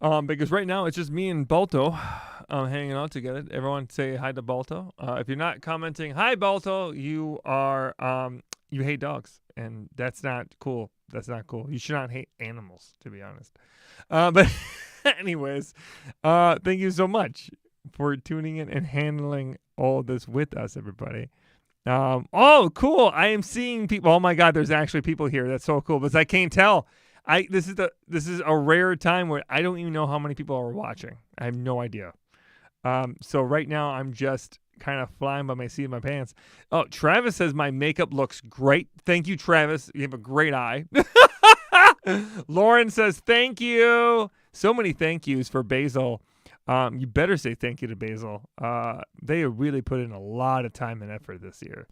Because right now it's just me and Balto hanging out together. Everyone say hi to Balto. If you're not commenting, hi Balto, you are you hate dogs, and that's not cool. That's not cool. You should not hate animals, to be honest. But anyways, thank you so much for tuning in and handling all this with us, everybody. Oh, cool! I am seeing people. Oh my God, there's actually people here. That's so cool. Because I can't tell. This is a rare time where I don't even know how many people are watching. I have no idea. So right now I'm just kind of flying by my seat of my pants. Oh, Travis says my makeup looks great. Thank you, Travis. You have a great eye. Lauren says thank you. So many thank yous for Basil. You better say thank you to Basil. They have really put in a lot of time and effort this year.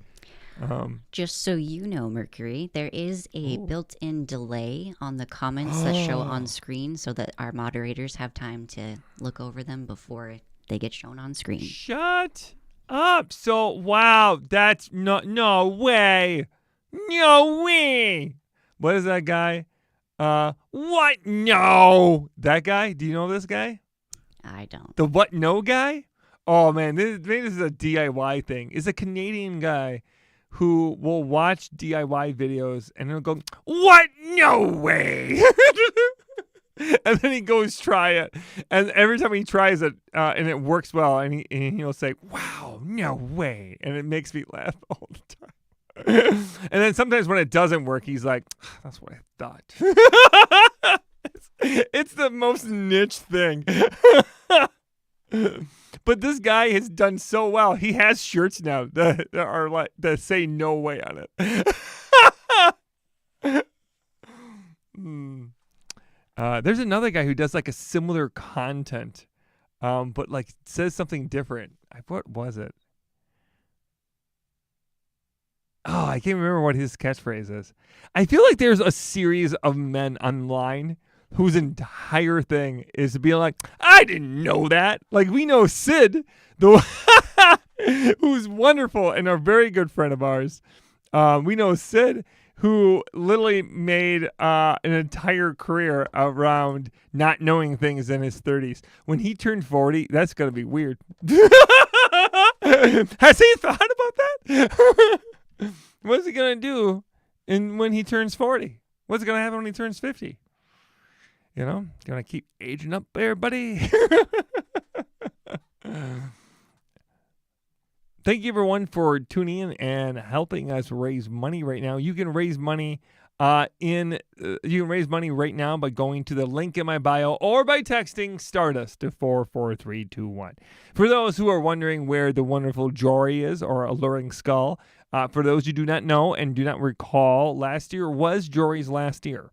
Just so you know, Mercury, there is a built-in delay on the comments that show on screen so that our moderators have time to look over them before they get shown on screen. Shut up. So, wow, that's no way. No way. What is that guy? What? No. That guy? Do you know this guy? I don't. The what no guy? Oh, man, maybe this is a DIY thing. It's a Canadian guy who will watch DIY videos and he'll go, what? No way. And then he goes try it. And every time he tries it and it works well, and he'll say, wow, no way. And it makes me laugh all the time. And then sometimes when it doesn't work, he's like, that's what I thought. It's the most niche thing. But this guy has done so well. He has shirts now that are like that say no way on it. There's another guy who does like a similar content, but like says something different. What was it? Oh, I can't remember what his catchphrase is. I feel like there's a series of men online whose entire thing is to be like, I didn't know that. Like, we know Sid, who's wonderful and a very good friend of ours. We know Sid, who literally made an entire career around not knowing things in his 30s. When he turned 40, that's going to be weird. Has he thought about that? What's he going to do when he turns 40? What's going to happen when he turns 50? You know, going to keep aging up there, buddy. Thank you, everyone, for tuning in and helping us raise money right now. You can raise money right now by going to the link in my bio or by texting Stardust to 44321. For those who are wondering where the wonderful Jory is, or Alluring Skull, for those who do not know and do not recall, last year was Jory's last year.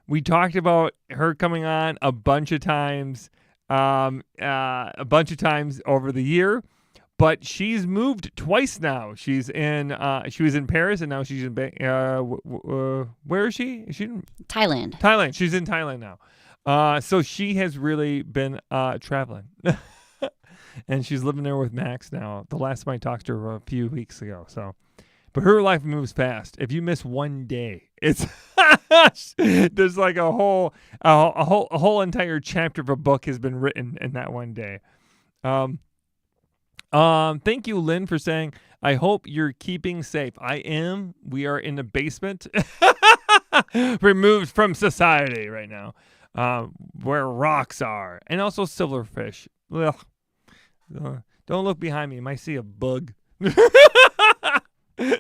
We talked about her coming on a bunch of times over the year. But she's moved twice now. She was in Paris, and now she's in where is she? Is she in Thailand? Thailand. She's in Thailand now. So she has really been traveling, and she's living there with Max now. The last time I talked to her a few weeks ago. So, but her life moves fast. If you miss one day, it's there's like a whole entire chapter of a book has been written in that one day. Thank you, Lynn, for saying, I hope you're keeping safe. I am. We are in the basement, removed from society right now, where rocks are, and also silverfish. Ugh. Don't look behind me. You might see a bug.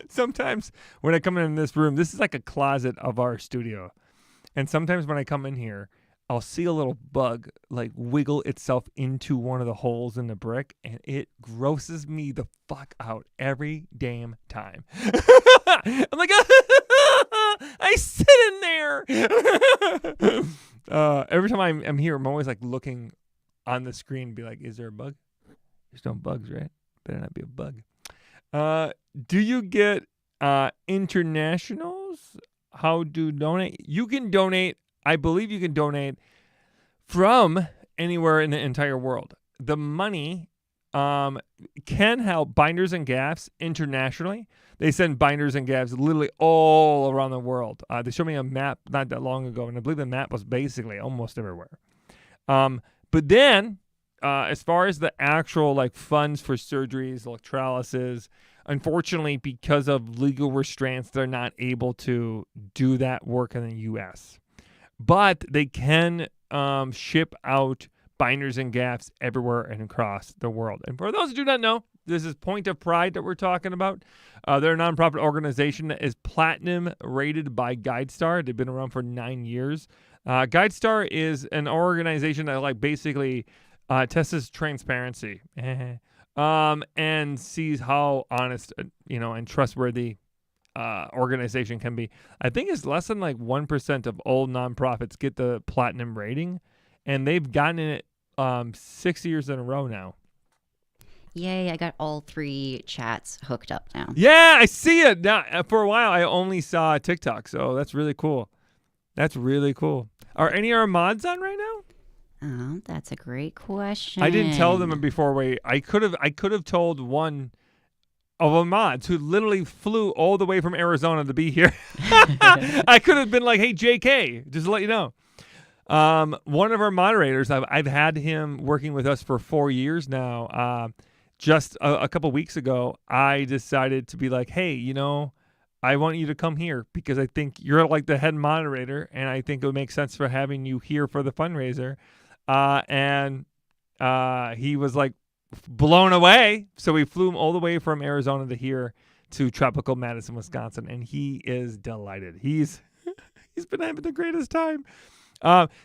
Sometimes when I come in this room, this is like a closet of our studio. And sometimes when I come in here, I'll see a little bug like wiggle itself into one of the holes in the brick, and it grosses me the fuck out every damn time. I'm like, I sit in there. Every time I'm here, I'm always like looking on the screen and be like, is there a bug? There's no bugs, right? Better not be a bug. Do you get internationals? How to donate? You can donate. I believe you can donate from anywhere in the entire world. The money can help Binders and Gaffs internationally. They send Binders and Gaffs literally all around the world. They showed me a map not that long ago, and I believe the map was basically almost everywhere. But then, as far as the actual like funds for surgeries, electrolysis, unfortunately, because of legal restraints, they're not able to do that work in the U.S. But they can ship out binders and gaffs everywhere and across the world. And for those who do not know, this is Point of Pride that we're talking about. They're a nonprofit organization that is platinum rated by GuideStar. They've been around for 9 years. GuideStar is an organization that like basically tests transparency and sees how honest, and trustworthy organization can be. I think it's less than like 1% of all nonprofits get the platinum rating, and they've gotten it 6 years in a row now. Yay, I got all 3 chats hooked up now. Yeah, I see it. Now, for a while, I only saw TikTok, so that's really cool. That's really cool. Are any of our mods on right now? Oh, that's a great question. I didn't tell them before. I could have told one of our mods who literally flew all the way from Arizona to be here. I could have been like, hey, JK, just to let you know. One of our moderators, I've had him working with us for 4 years now. Just a couple weeks ago, I decided to be like, hey, I want you to come here because I think you're like the head moderator, and I think it would make sense for having you here for the fundraiser. And he was like blown away. So we flew him all the way from Arizona to here to tropical Madison, Wisconsin, and he is delighted. He's been having the greatest time.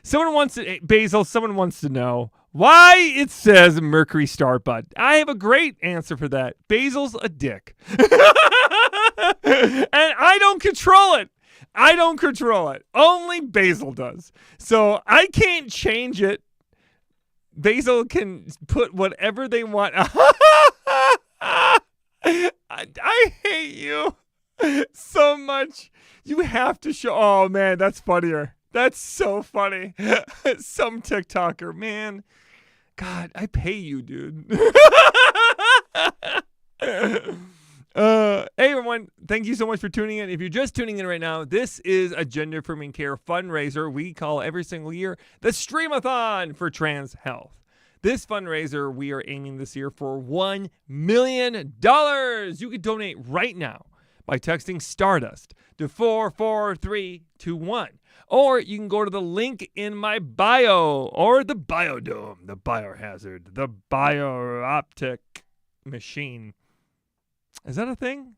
Someone wants to know why it says Mercury Starbud. I have a great answer for that. Basil's a dick. And I don't control it. Only Basil does. So I can't change it. Basil can put whatever they want. I hate you so much. You have to show. Oh, man, that's funnier. That's so funny. Some TikToker, man. God, I pay you, dude. Hey, everyone. Thank you so much for tuning in. If you're just tuning in right now, this is a Gender Affirming Care fundraiser we call every single year the Stream-A-Thon for trans health. This fundraiser, we are aiming this year for $1 million. You can donate right now by texting Stardust to 44321. Or you can go to the link in my bio or the biodome, the biohazard, the biooptic machine. Is that a thing?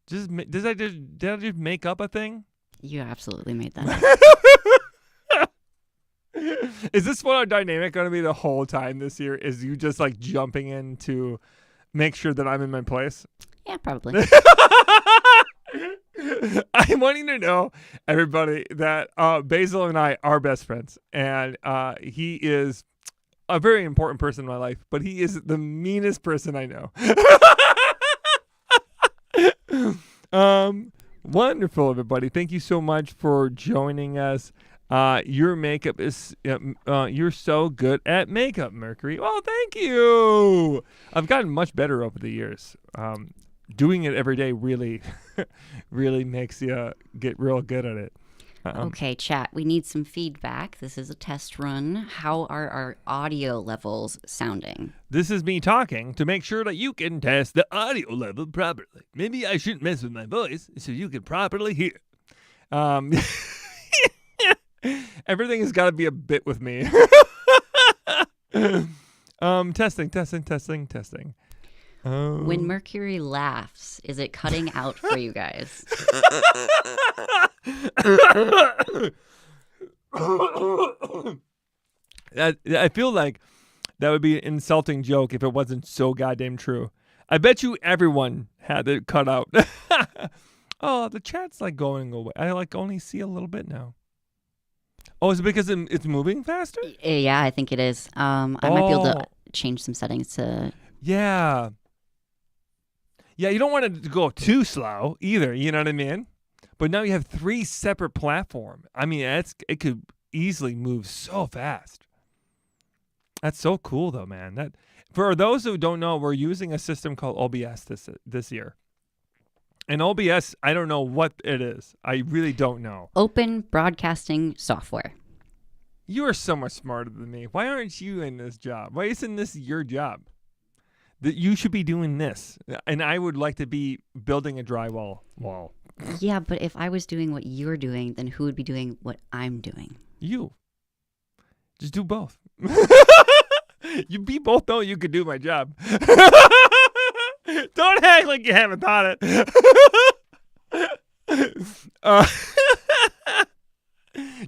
Did I just make up a thing? You absolutely made that up. Is this what our dynamic going to be the whole time this year? Is you just like jumping in to make sure that I'm in my place? Yeah, probably. I'm wanting to know, everybody, that Basil and I are best friends. And he is a very important person in my life, but he is the meanest person I know. Wonderful, everybody. Thank you so much for joining us. Your makeup is, you're so good at makeup, Mercury. Well, thank you. I've gotten much better over the years. Doing it every day really, really makes you get real good at it. Okay, chat. We need some feedback. This is a test run. How are our audio levels sounding? This is me talking to make sure that you can test the audio level properly. Maybe I shouldn't mess with my voice so you can properly hear. Everything has got to be a bit with me. Testing. When Mercury laughs, is it cutting out for you guys? I feel like that would be an insulting joke if it wasn't so goddamn true. I bet you everyone had it cut out. Oh, the chat's like going away. I like only see a little bit now. Oh, is it because it's moving faster? Yeah, I think it is. I might be able to change some settings to... Yeah. Yeah, you don't want it to go too slow either, you know what I mean? But now you have 3 separate platforms. I mean, it could easily move so fast. That's so cool, though, man. That for those who don't know, we're using a system called OBS this year. And OBS, I don't know what it is. I really don't know. Open Broadcasting Software. You are so much smarter than me. Why aren't you in this job? Why isn't this your job? That you should be doing this, and I would like to be building a drywall wall. Yeah, but if I was doing what you're doing, then who would be doing what I'm doing? You. Just do both. You be both, though. You could do my job. Don't act like you haven't thought it.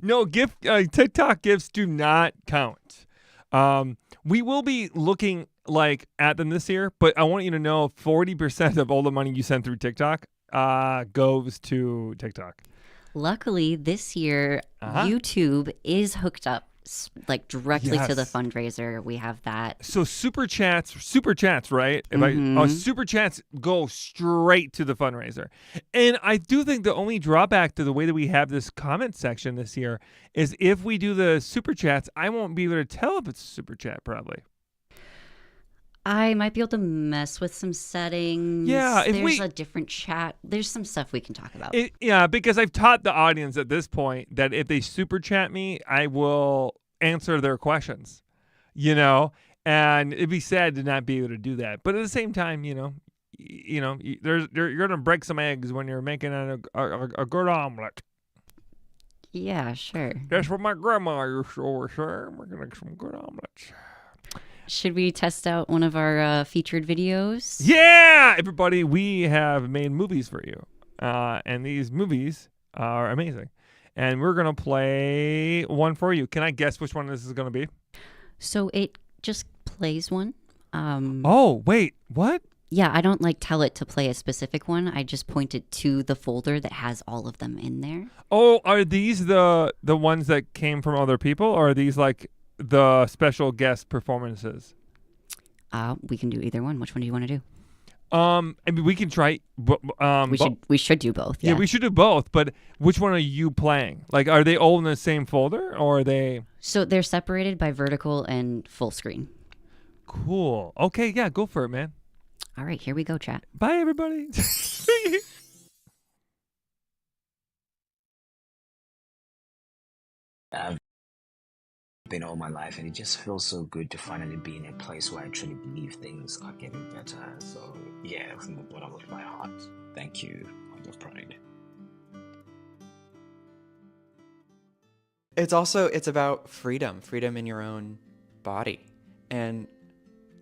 No, TikTok gifts do not count. We will be looking at them this year, but I want you to know 40% of all the money you send through TikTok goes to TikTok. Luckily, this year, YouTube is hooked up directly to the fundraiser. We have that. So super chats, right? Super chats go straight to the fundraiser. And I do think the only drawback to the way that we have this comment section this year is if we do the super chats, I won't be able to tell if it's a super chat probably. I might be able to mess with some settings. Yeah, there's a different chat. There's some stuff we can talk about. Because I've taught the audience at this point that if they super chat me, I will answer their questions. And it'd be sad to not be able to do that. But at the same time, you're gonna break some eggs when you're making a good omelet. Yeah, sure. That's what my grandma used to always say. We're gonna make some good omelets. Should we test out one of our featured videos? Yeah, everybody, we have made movies for you. And these movies are amazing. And we're going to play one for you. Can I guess which one this is going to be? So it just plays one. Oh, wait, what? Yeah, I don't tell it to play a specific one. I just point it to the folder that has all of them in there. Oh, are these the ones that came from other people? Or are these the special guest performances? We can do either one. Which one do you want to do? I mean, we can try. We should do both. Yeah, we should do both. But which one are you playing? Are they all in the same folder, or are they? So they're separated by vertical and full screen. Cool. Okay, yeah, go for it, man. All right, here we go, chat. Bye, everybody. I've been all my life, and it just feels so good to finally be in a place where I truly believe things are getting better. So yeah, from the bottom of my heart, thank you, Fund of Pride. It's about freedom in your own body and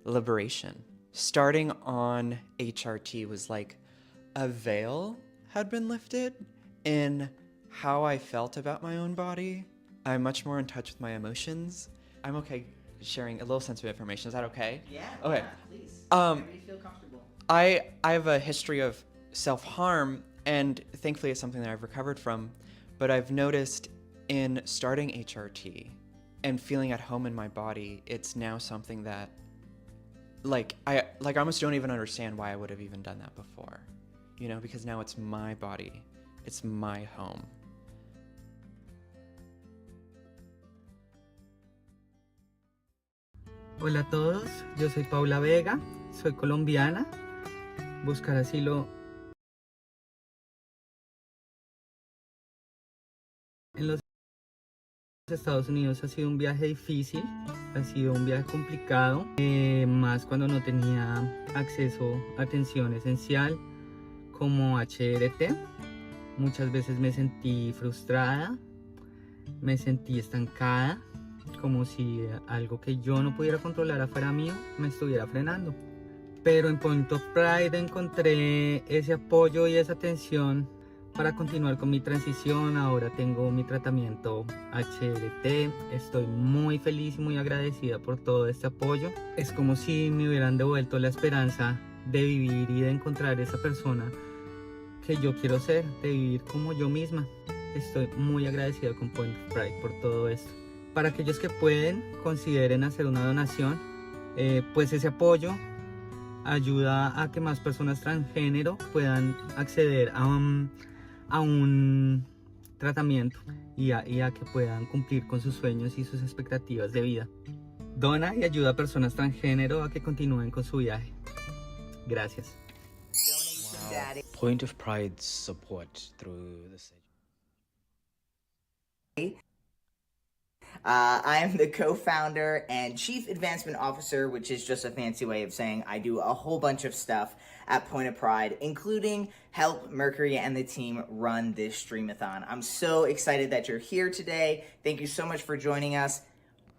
liberation. Starting on HRT was like a veil had been lifted in how I felt about my own body. I'm much more in touch with my emotions. I'm okay sharing a little sensitive information. Is that okay? Yeah. Okay. Yeah, please. Whenever you feel comfortable. I have a history of self-harm, and thankfully it's something that I've recovered from. But I've noticed in starting HRT and feeling at home in my body, it's now something that I almost don't even understand why I would have even done that before. Because now it's my body. It's my home. Hola a todos, yo soy Paula Vega, soy colombiana. Buscar asilo en los Estados Unidos ha sido un viaje difícil, ha sido un viaje complicado, más cuando no tenía acceso a atención esencial como HRT. Muchas veces me sentí frustrada, me sentí estancada, como si algo que yo no pudiera controlar afuera mío me estuviera frenando. Pero en Point of Pride encontré ese apoyo y esa atención para continuar con mi transición. Ahora tengo mi tratamiento HRT. Estoy muy feliz y muy agradecida por todo este apoyo. Es como si me hubieran devuelto la esperanza de vivir y de encontrar esa persona que yo quiero ser, de vivir como yo misma. Estoy muy agradecida con Point of Pride por todo esto. Para aquellos que pueden, consideren hacer una donación, pues ese apoyo ayuda a que más personas transgénero puedan acceder a un tratamiento y a que puedan cumplir con sus sueños y sus expectativas de vida. Dona y ayuda a personas transgénero a que continúen con su viaje. Gracias. Wow. Point of Pride's support through the I am the co-founder and chief advancement officer, which is just a fancy way of saying I do a whole bunch of stuff at Point of Pride, including help Mercury and the team run this Stream-A-Thon. I'm so excited that you're here today. Thank you so much for joining us.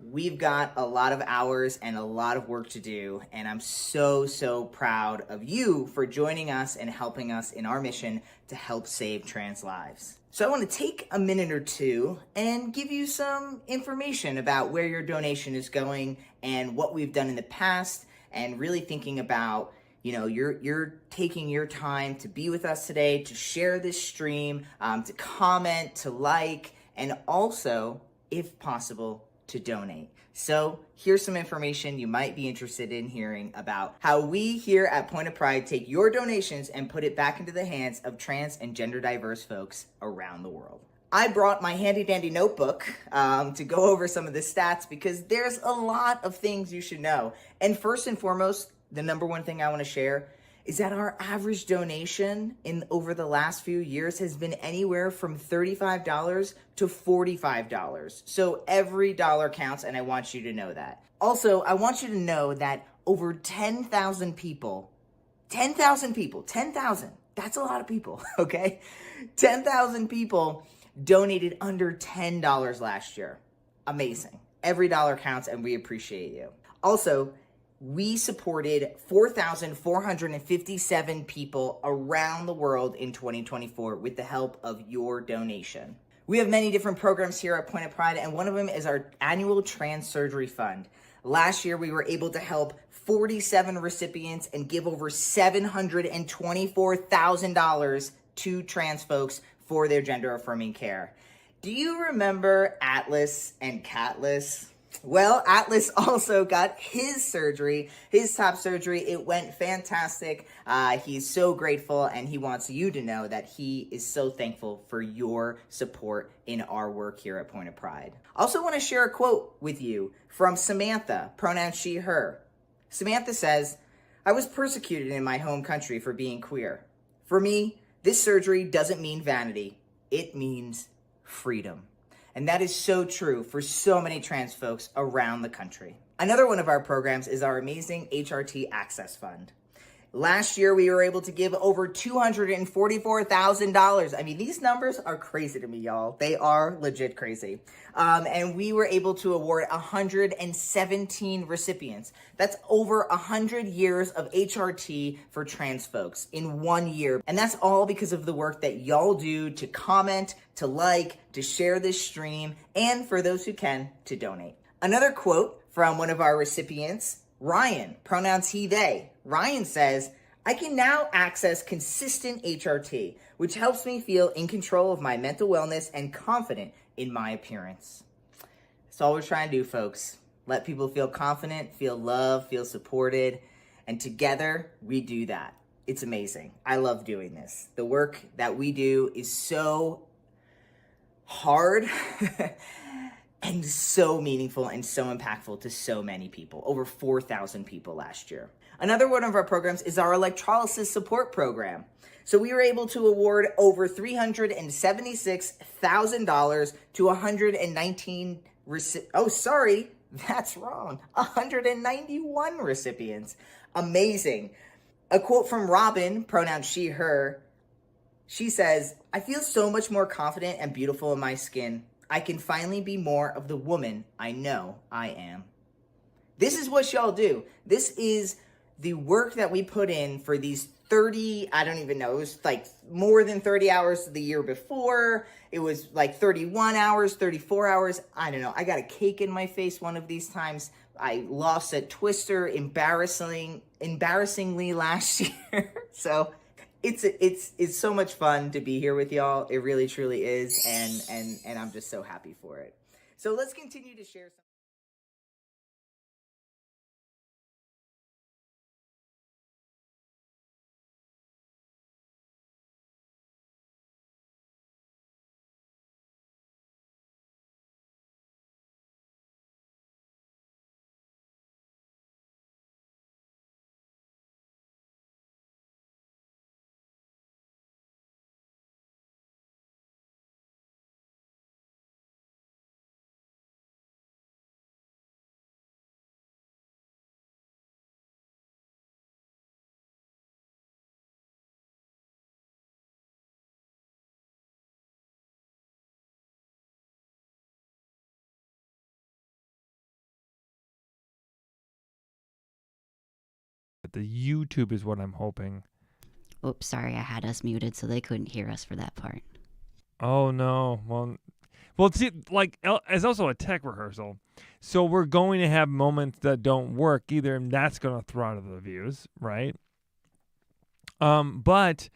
We've got a lot of hours and a lot of work to do, and I'm so proud of you for joining us and helping us in our mission to help save trans lives. So I want to take a minute or two and give you some information about where your donation is going and what we've done in the past, and really thinking about, you know, you're taking your time to be with us today, to share this stream, to comment, to like, and also, if possible, to donate. So here's some information you might be interested in hearing about how we here at Point of Pride take your donations and put it back into the hands of trans and gender diverse folks around the world. I brought my handy dandy notebook to go over some of the stats because there's a lot of things you should know. And first and foremost, the number one thing I want to share is that our average donation over the last few years has been anywhere from $35 to $45. So every dollar counts, and I want you to know that. Also, I want you to know that over 10,000 people, 10,000, that's a lot of people, okay? 10,000 people donated under $10 last year. Amazing. Every dollar counts, and we appreciate you. Also, we supported 4,457 people around the world in 2024 with the help of your donation. We have many different programs here at Point of Pride, and one of them is our annual Trans Surgery Fund. Last year, we were able to help 47 recipients and give over $724,000 to trans folks for their gender-affirming care. Do you remember Atlas and Catless? Well, Atlas also got his surgery, his top surgery. It went fantastic. He's so grateful, and he wants you to know that he is so thankful for your support in our work here at Point of Pride. Also want to share a quote with you from Samantha, pronouns she, her. Samantha says, "I was persecuted in my home country for being queer. For me, this surgery doesn't mean vanity. It means freedom." And that is so true for so many trans folks around the country. Another one of our programs is our amazing HRT Access Fund. Last year, we were able to give over $244,000. I mean, these numbers are crazy to me, y'all. They are legit crazy. And we were able to award 117 recipients. That's over 100 years of HRT for trans folks in 1 year. And that's all because of the work that y'all do to comment, to like, to share this stream, and for those who can, to donate. Another quote from one of our recipients, Ryan, pronouns he, they. Ryan says, "I can now access consistent HRT, which helps me feel in control of my mental wellness and confident in my appearance." That's all we're trying to do, folks. Let people feel confident, feel loved, feel supported, and together we do that. It's amazing. I love doing this. The work that we do is so hard and so meaningful and so impactful to so many people, over 4,000 people last year. Another one of our programs is our electrolysis support program. So we were able to award over $376,000 to 191 recipients. Amazing. A quote from Robin, pronouns she, her. She says, "I feel so much more confident and beautiful in my skin. I can finally be more of the woman I know I am." This is what y'all do. This is the work that we put in for these 30, I don't even know, it was like more than 30 hours the year before. It was like 31 hours, 34 hours. I don't know. I got a cake in my face one of these times. I lost a twister embarrassingly last year. So it's so much fun to be here with y'all. It really, truly is. And I'm just so happy for it. So let's continue to share some. but the YouTube is what I'm hoping. Oops, sorry, I had us muted so they couldn't hear us for that part. Oh no. Well, see, like it's also a tech rehearsal, so we're going to have moments that don't work either, and that's going to throttle the views, right? But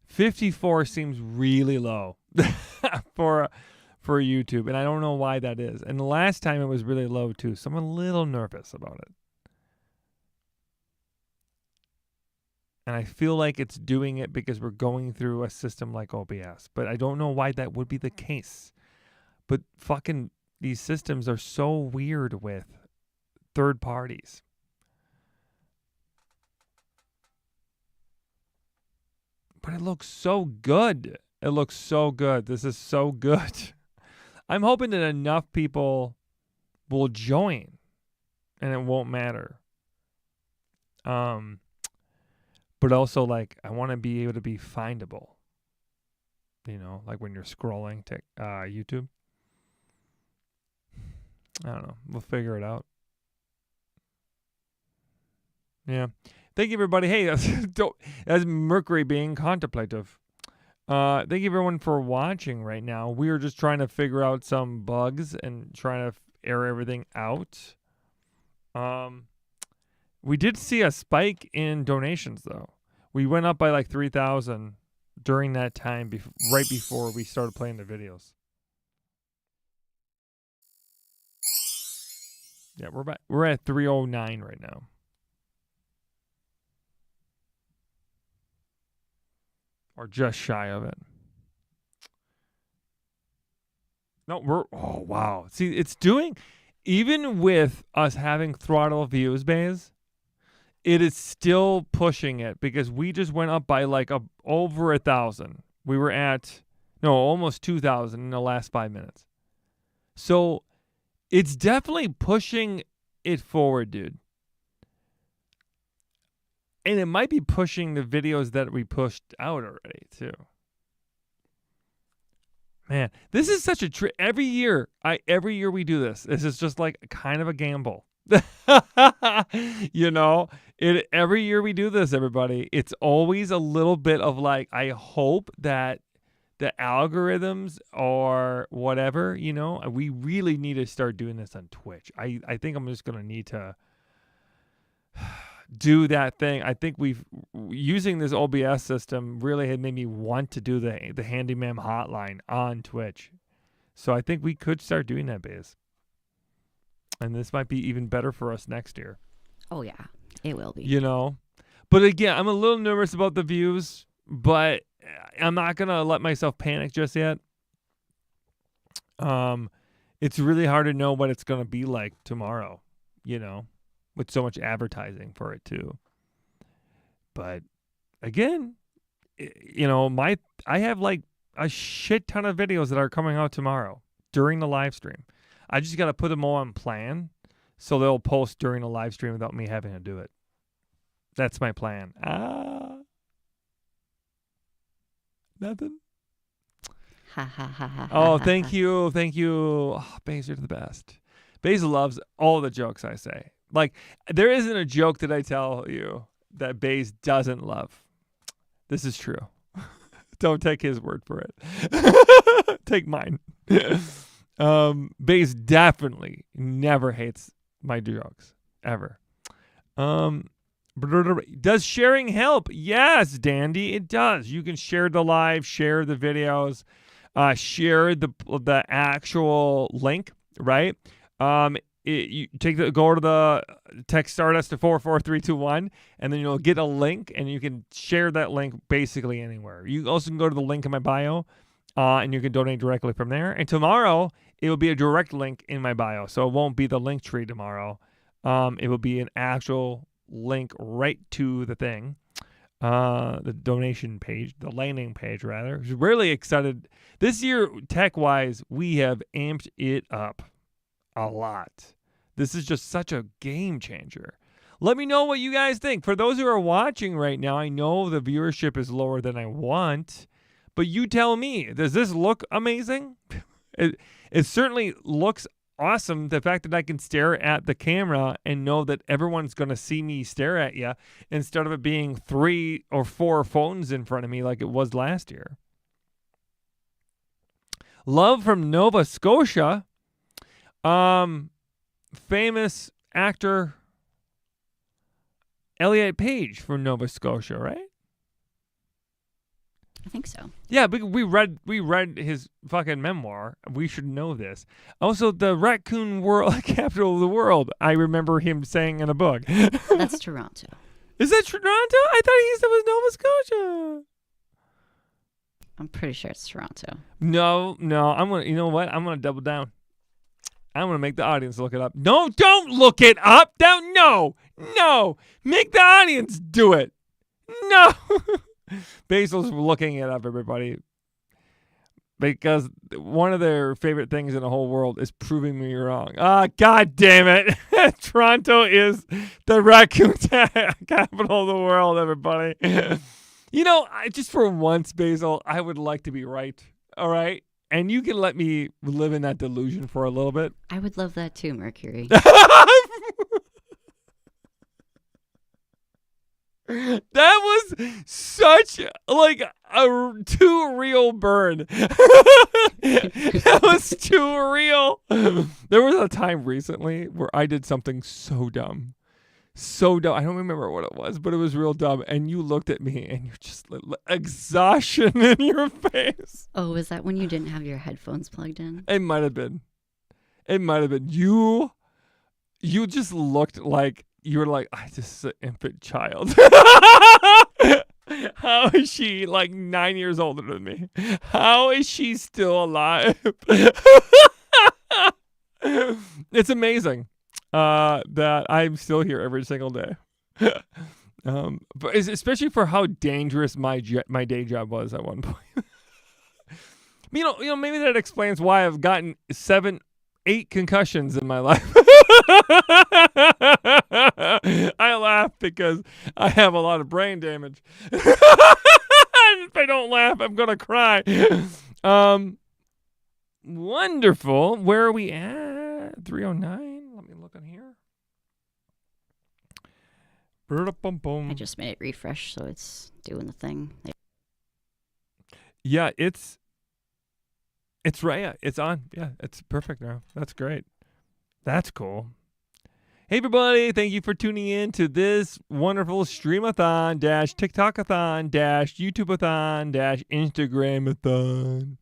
54 seems really low for YouTube, and I don't know why that is. And the last time it was really low too, so I'm a little nervous about it. And I feel like it's doing it because we're going through a system like OBS, but I don't know why that would be the case. But fucking these systems are so weird with third parties. But it looks so good. It looks so good. This is so good. I'm hoping that enough people will join and it won't matter. But also, like, I want to be able to be findable. You know, like when you're scrolling to YouTube. I don't know. We'll figure it out. Yeah. Thank you, everybody. Hey, as Mercury being contemplative. Thank you, everyone, for watching right now. We are just trying to figure out some bugs and trying to air everything out. We did see a spike in donations, though. We went up by like 3,000 during that time, right before we started playing the videos. Yeah, we're at 309 right now. Or just shy of it. No, oh, wow. See, it's doing, even with us having throttle views, Baze, it is still pushing it because we just went up by like over 1,000. We were at, almost 2,000 in the last 5 minutes. So it's definitely pushing it forward, dude. And it might be pushing the videos that we pushed out already, too. Man, this is such a trick. Every year we do this. This is just like kind of a gamble. Every year we do this, everybody. It's always a little bit of like, I hope that the algorithms or whatever, we really need to start doing this on Twitch. I think I'm just going to need to do that thing. I think using this OBS system really had made me want to do the handyman hotline on Twitch. So I think we could start doing that, Baze. And this might be even better for us next year. Oh yeah, it will be. But again, I'm a little nervous about the views, but I'm not gonna let myself panic just yet. It's really hard to know what it's gonna be like tomorrow, with so much advertising for it too. But again, I have like a shit ton of videos that are coming out tomorrow during the live stream. I just got to put them all on plan so they'll post during the live stream without me having to do it. That's my plan. Nothing. Ha ha ha ha. Oh, thank you. Thank you. Oh, Baze, you're the best. Baze loves all the jokes I say. Like, there isn't a joke that I tell you that Baze doesn't love. This is true. Don't take his word for it. Take mine. Baze definitely never hates my jokes. Ever. Does sharing help? Yes, Dandy, it does. You can share the live, share the videos, share the actual link, right? You go to the text Stardust to 44321, and then you'll get a link, and you can share that link basically anywhere. You also can go to the link in my bio, and you can donate directly from there. And tomorrow, it will be a direct link in my bio, so it won't be the link tree tomorrow. It will be an actual link right to the thing, the donation page, the landing page, rather. I'm really excited. This year, tech-wise, we have amped it up a lot. This is just such a game changer. Let me know what you guys think. For those who are watching right now, I know the viewership is lower than I want, but you tell me, does this look amazing? It certainly looks awesome. The fact that I can stare at the camera and know that everyone's going to see me stare at you instead of it being 3 or 4 phones in front of me like it was last year. Love from Nova Scotia. Famous actor Elliot Page from Nova Scotia, right? I think so. Yeah, we read his fucking memoir. We should know this. Also, the raccoon world capital of the world. I remember him saying in a book. That's Toronto. Is that Toronto? I thought he said it was Nova Scotia. I'm pretty sure it's Toronto. No. I'm gonna. You know what? I'm gonna double down. I'm gonna make the audience look it up. No, don't look it up. No. Make the audience do it. No. Basil's looking it up, everybody, because one of their favorite things in the whole world is proving me wrong. God damn it. Toronto is the raccoon capital of the world, everybody. You know, just for once, Basil, I would like to be right, all right? And you can let me live in that delusion for a little bit. I would love that too, Mercury. That was such like a too real burn. That was too real. There was a time recently where I did something so dumb. I don't remember what it was, but it was real dumb. And you looked at me and you're just like, exhaustion in your face. Oh, was that when you didn't have your headphones plugged in? It might have been. You just looked like you were like, I just an infant child. How is she like 9 years older than me? How is she still alive? It's amazing that I'm still here every single day. But especially for how dangerous my day job was at one point. you know, maybe that explains why I've gotten 7-8 concussions in my life. I laugh because I have a lot of brain damage. If I don't laugh, I'm gonna cry. Wonderful. Where are we at? 309. Let me look on here. I just made it refresh, so it's doing the thing. Yeah, it's right. Yeah, it's on. Yeah, it's perfect now. That's great. That's cool. Hey, everybody. Thank you for tuning in to this wonderful Streamathon - TikTokathon - YouTubeathon - Instagramathon.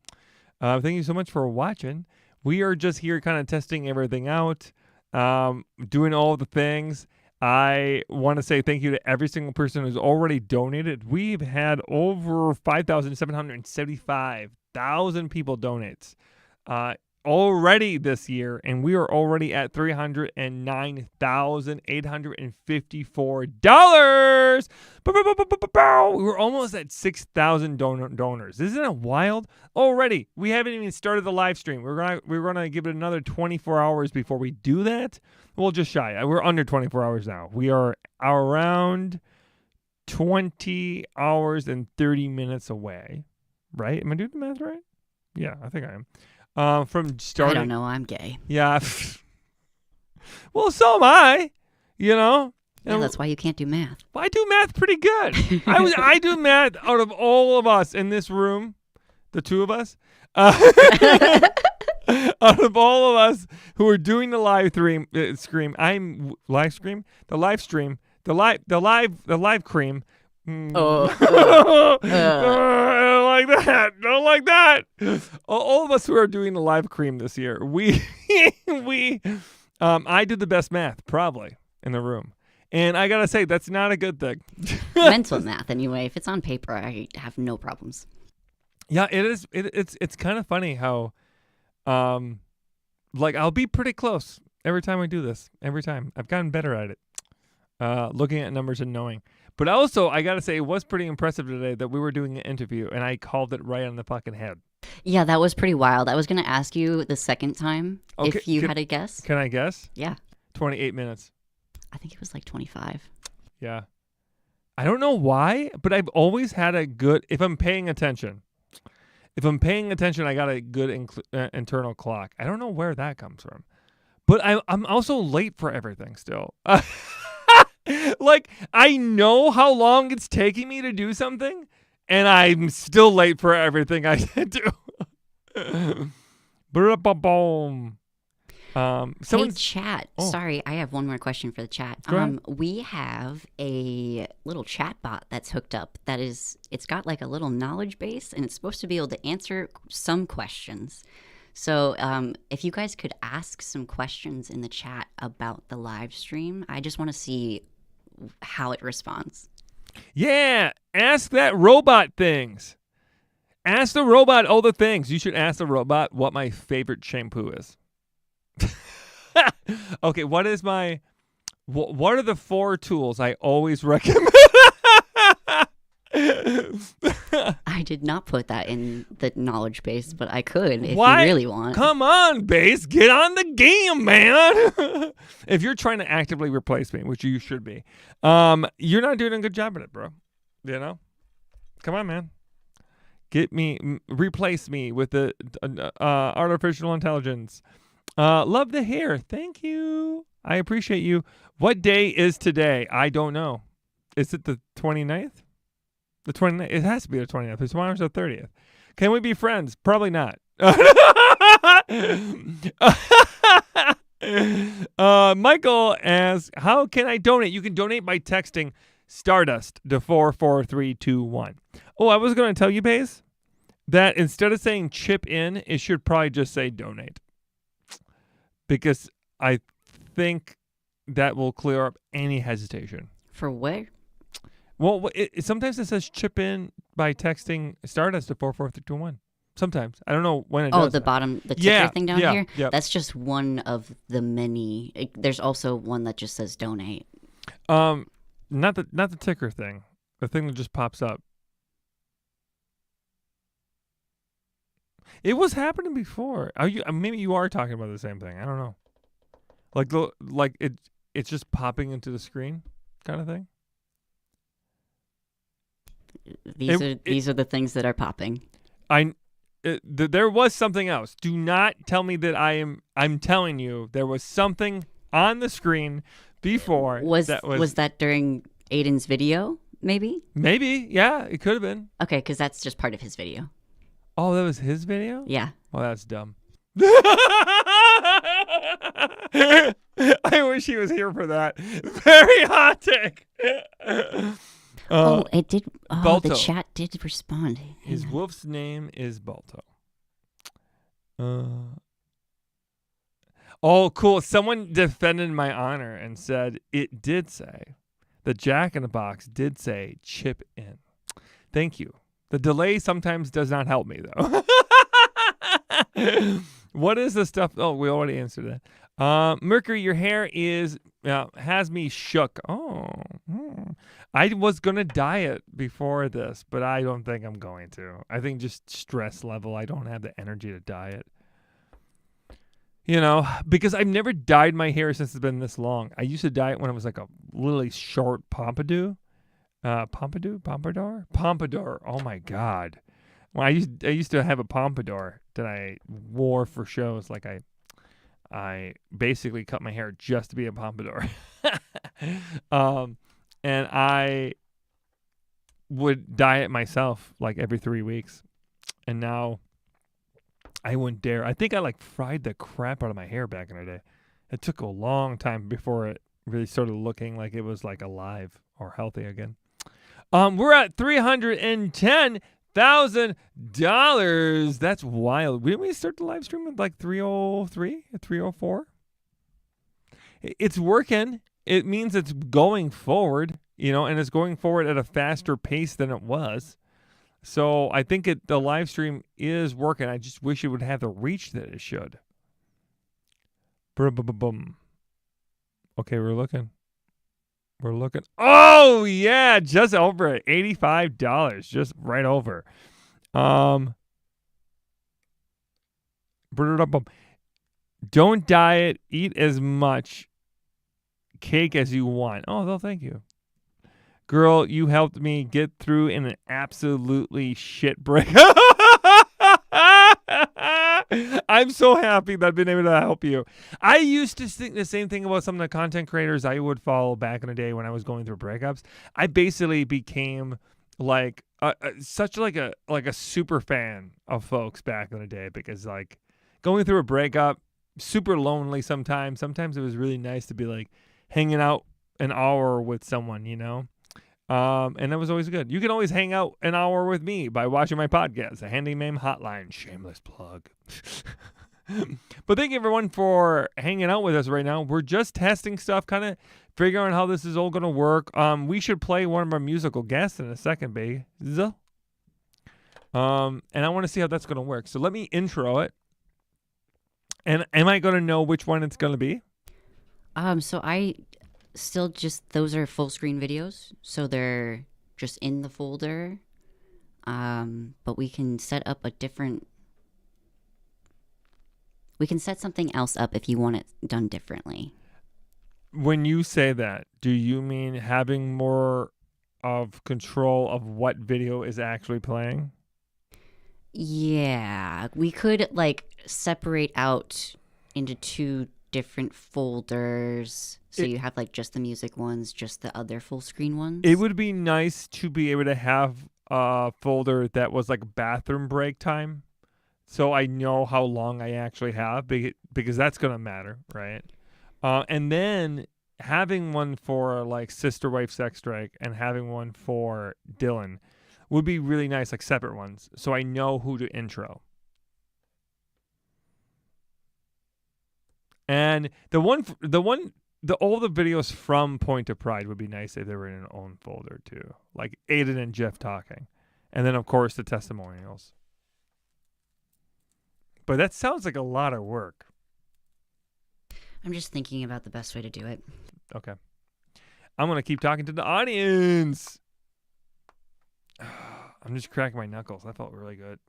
Thank you so much for watching. We are just here kind of testing everything out, doing all the things. I want to say thank you to every single person who's already donated. We've had over 5,775,000 people donate already this year, and we are already at $309,854. We were almost at 6,000 donors. Isn't it wild? Already, we haven't even started the live stream. We're gonna give it another 24 hours before we do that. We'll just shy. We're under 24 hours now. We are around 20 hours and 30 minutes away. Right? Am I doing the math right? Yeah, I think I am. From starting. I don't know. I'm gay. Yeah. Well, so am I. You know. Yeah, that's why you can't do math. Well, I do math pretty good. I do math out of all of us in this room, the two of us. Out of all of us who are doing the live cream, the live cream. Don't like that. All of us who are doing the live cream this year, I did the best math probably in the room, and I gotta say that's not a good thing. Mental math, anyway. If it's on paper, I have no problems. Yeah, it is. It's kind of funny how, like I'll be pretty close every time I do this. Every time I've gotten better at it, looking at numbers and knowing. But also, I got to say, it was pretty impressive today that we were doing an interview, and I called it right on the fucking head. Yeah, that was pretty wild. I was going to ask you the second time if you had a guess. Can I guess? Yeah. 28 minutes. I think it was like 25. Yeah. I don't know why, but I've always had a good, if I'm paying attention, I got a good internal clock. I don't know where that comes from. But I'm also late for everything still. Like, I know how long it's taking me to do something, and I'm still late for everything I do. Boom. Hey, chat. Oh. Sorry, I have one more question for the chat. Go ahead. We have a little chat bot that's hooked up. It's got like a little knowledge base, and it's supposed to be able to answer some questions. So if you guys could ask some questions in the chat about the live stream, I just want to see how it responds. Yeah, ask that robot things. Ask the robot all the things. You should ask the robot what my favorite shampoo is. Okay, what are the 4 tools I always recommend? I did not put that in the knowledge base, but I could if Why? you really want. Come on, base, get on the game, man. If you're trying to actively replace me, which you should be, you're not doing a good job at it, bro. You know? Come on, man. Replace me with the artificial intelligence. Love the hair. Thank you. I appreciate you. What day is today? I don't know. Is it the 29th? The 29th? It has to be the 29th. Because tomorrow's the 30th. Can we be friends? Probably not. Michael asks, how can I donate? You can donate by texting Stardust to 44321. Oh, I was going to tell you, Baze, that instead of saying chip in, it should probably just say donate. Because I think that will clear up any hesitation. For where? Well, sometimes it says chip in by texting Stardust to 44321. Sometimes. I don't know when it does. Oh, the that. bottom, the ticker thing down here? Yep. That's just one of the many. There's also one that just says donate. Not the ticker thing. The thing that just pops up. It was happening before. Maybe you are talking about the same thing. I don't know. It's just popping into the screen kind of thing. These are the things that are popping. There was something else. Do not tell me that I'm telling you there was something on the screen before. Was that during Aiden's video? Maybe, yeah, it could have been. Okay, because that's just part of his video. Oh, that was his video? Yeah. Well, that's dumb. I wish he was here for that. Very hot take. It did. Oh, Balto. the chat did respond. His wolf's name is Balto. Oh, cool. Someone defended my honor and said it did say, the Jack in the Box did say chip in. Thank you. The delay sometimes does not help me, though. What is the stuff? Oh, we already answered that. Mercury, your hair has me shook. Oh, I was going to dye it before this, but I don't think I'm going to. I think just stress level. I don't have the energy to dye it. You know, because I've never dyed my hair since it's been this long. I used to dye it when it was like a really short pompadour. Pompadour. Oh my God. Well, I used to have a pompadour that I wore for shows. Like I basically cut my hair just to be a pompadour. And I would dye it myself like every 3 weeks. And now I wouldn't dare. I think I fried the crap out of my hair back in the day. It took a long time before it really started looking like it was alive or healthy again. We're at $310,000. That's wild. Didn't we start the live stream at 303, 304? It's working. It means it's going forward, and it's going forward at a faster pace than it was. So I think the live stream is working. I just wish it would have the reach that it should. Boom. Okay, we're looking. Oh, yeah, just over it. $85, just right over. Don't diet. Eat as much cake as you want. Oh, well, thank you. Girl, you helped me get through in an absolutely shit break. I I'm so happy that I've been able to help you. I used to think the same thing about some of the content creators I would follow back in the day when I was going through breakups. I basically became like such like a super fan of folks back in the day because like going through a breakup, super lonely sometimes. Sometimes it was really nice to be like hanging out an hour with someone, you know? And that was always good. You can always hang out an hour with me by watching my podcast, The Handyman Hotline. Shameless plug. But thank you, everyone, for hanging out with us right now. We're just testing stuff, kind of figuring out how this is all going to work. We should play one of our musical guests in a second, baby. And I want to see how that's going to work. So let me intro it. And am I going to know which one it's going to be? So I still just, those are full screen videos, so they're just in the folder. But we can set up a different, we can set something else up if you want it done differently. When you say that, do you mean having more of control of what video is actually playing? Yeah, we could like separate out into two different folders, so you have like just the music ones, just the other full screen ones. It would be nice to be able to have a folder that was like bathroom break time, so I know how long I actually have, because that's gonna matter, right? And then having one for like Sister Wife Sex Strike and having one for Dylan would be really nice, like separate ones, so I know who to intro. And all the videos from Point of Pride would be nice if they were in an own folder too, like Aiden and Jeff talking, and then of course the testimonials. But that sounds like a lot of work. I'm just thinking about the best way to do it. Okay, I'm gonna keep talking to the audience. I'm just cracking my knuckles. That felt really good.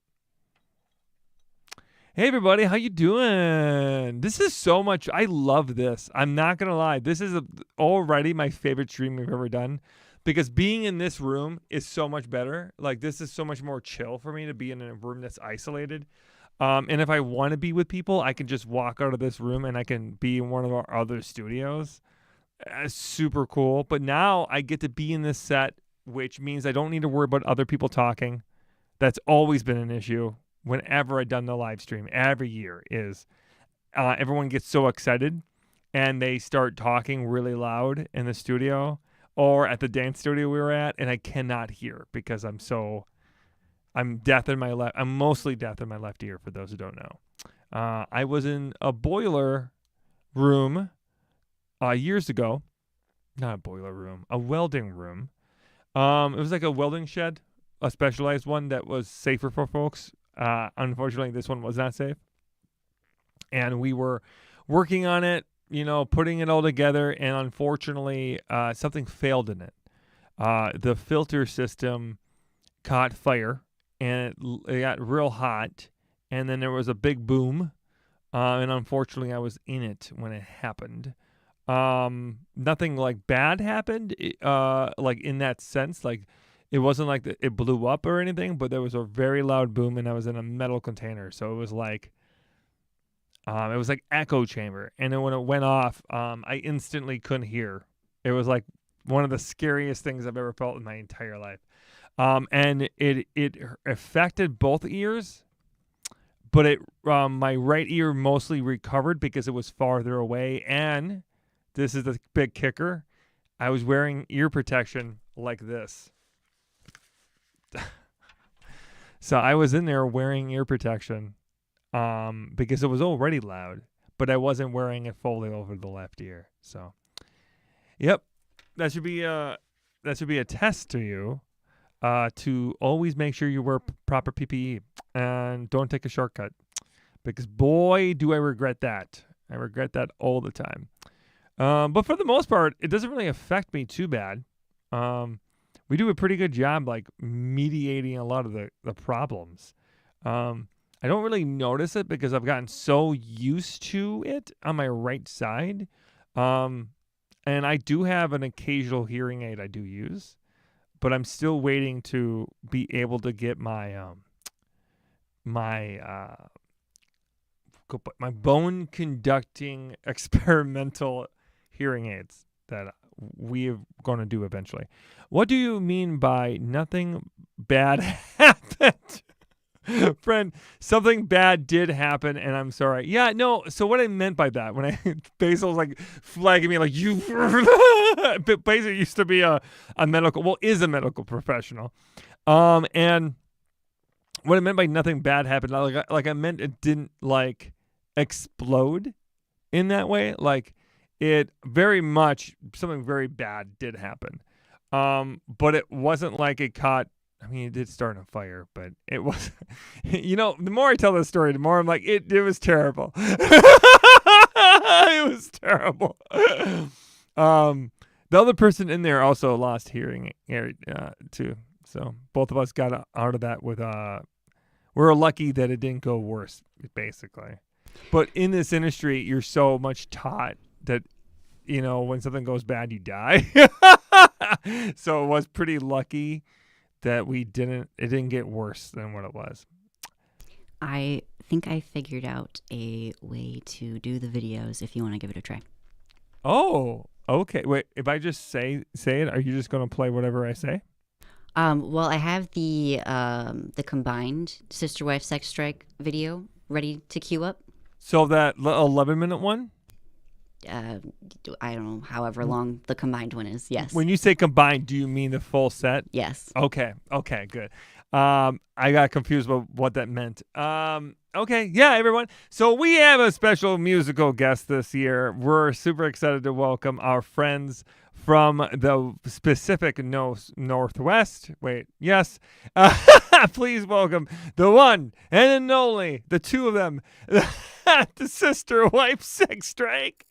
Hey everybody, how you doing? This is so much. I love this. I'm not gonna lie. This is already my favorite stream we've ever done, because being in this room is so much better. Like, this is so much more chill for me to be in a room that's isolated. And if I want to be with people, I can just walk out of this room and I can be in one of our other studios. Super cool. But now I get to be in this set, which means I don't need to worry about other people talking. That's always been an issue. Whenever I've done the live stream every year is everyone gets so excited and they start talking really loud in the studio or at the dance studio we were at, and I cannot hear because I'm deaf in my left. I'm mostly deaf in my left ear, for those who don't know. I was in a boiler room years ago. Not a boiler room, a welding room. It was like a welding shed, a specialized one that was safer for folks. Unfortunately, this one was not safe, and we were working on it, putting it all together, and unfortunately, something failed in it. The filter system caught fire, and it got real hot, and then there was a big boom, and unfortunately, I was in it when it happened. Nothing like bad happened, like in that sense, like it wasn't like it blew up or anything, but there was a very loud boom, and I was in a metal container, so it was like echo chamber, and then when it went off, I instantly couldn't hear. It was like one of the scariest things I've ever felt in my entire life, and it affected both ears, but my right ear mostly recovered because it was farther away, and this is the big kicker, I was wearing ear protection like this. So I was in there wearing ear protection because it was already loud, but I wasn't wearing it fully over the left ear. So, yep, that should be a test to you to always make sure you wear proper PPE and don't take a shortcut, because boy, do I regret that. I regret that all the time. But for the most part, it doesn't really affect me too bad. We do a pretty good job, like, mediating a lot of the problems. I don't really notice it because I've gotten so used to it on my right side. And I do have an occasional hearing aid I do use, but I'm still waiting to be able to get my my bone conducting experimental hearing aids that we're going to do eventually. What do you mean by nothing bad happened? Friend, something bad did happen, and I'm sorry. Yeah, no, so what I meant by that, when Basil's like flagging me like, you, but Basil used to be a medical, is a medical professional. And what I meant by nothing bad happened, like I meant it didn't like explode in that way. Like it very much, something very bad did happen. But it wasn't like it caught, I mean, it did start a fire, but it was, the more I tell this story, the more I'm like, it was terrible. It was terrible. The other person in there also lost hearing too. So both of us got out of that with, we're lucky that it didn't go worse, basically. But in this industry, you're so much taught that, when something goes bad, you die. So it was pretty lucky that it didn't get worse than what it was. I think I figured out a way to do the videos if you want to give it a try. Oh, okay. Wait, if I just say it, are you just going to play whatever I say? Well, I have the combined sister wife sex strike video ready to queue up. So that 11-minute one? I don't know, however long the combined one is. Yes. When you say combined, do you mean the full set? Yes. Okay, good. I got confused about what that meant. Okay, yeah, everyone. So we have a special musical guest this year. We're super excited to welcome our friends from the Pacific Northwest. Wait, yes. Please welcome the one and only, the two of them, the sister wife sex strike.